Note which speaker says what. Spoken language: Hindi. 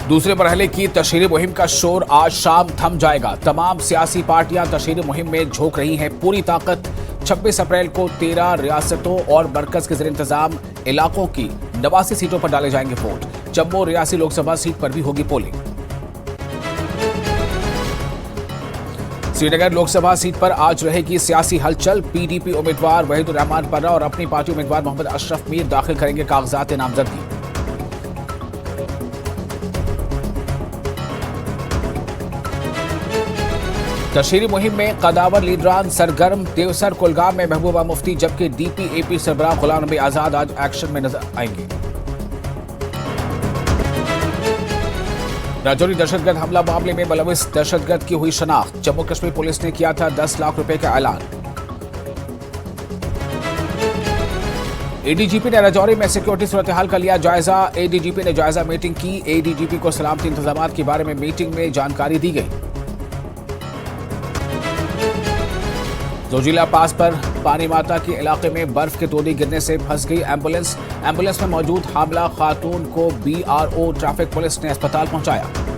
Speaker 1: दूसरे मरहले की तशहीरी मुहिम का शोर आज शाम थम जाएगा। तमाम सियासी पार्टियां तशहीरी मुहिम में झोंक रही हैं पूरी ताकत। 26 अप्रैल को 13 रियासतों और मरकज के ज़ेर इंतजाम इलाकों की 89 सीटों पर डाले जाएंगे वोट। जम्मू रियासी लोकसभा सीट पर भी होगी पोलिंग। श्रीनगर लोकसभा सीट पर आज रहेगी सियासी हलचल। पीडीपी उम्मीदवार वहीदुर रहमान पन्ना और अपनी पार्टी उम्मीदवार मोहम्मद अशरफ मीर दाखिल करेंगे कागजात नामजदगी। तशहीरी मुहिम में कदावर लीडरान सरगर्म। देवसर कुलगाम में महबूबा मुफ्ती जबकि डीपीएपी सरबराह गुलाम नबी आजाद आज एक्शन में नजर आएंगे। राजौरी दहशतगर्द हमला मामले में मुलविस दहशतगर्द की हुई शनाख्त। जम्मू कश्मीर पुलिस ने किया था 10 लाख रुपए का ऐलान। एडीजीपी ने राजौरी में सिक्योरिटी सूरत हाल का लिया जायजा। एडीजीपी ने जायजा मीटिंग की। एडीजीपी को सलामती इंतजाम के बारे में मीटिंग में जानकारी दी गई। जोजिला पास पर पानी माता के इलाके में बर्फ के तोड़ी गिरने से फंस गई एम्बुलेंस में मौजूद हामला खातून को बीआरओ ट्रैफिक पुलिस ने अस्पताल पहुंचाया।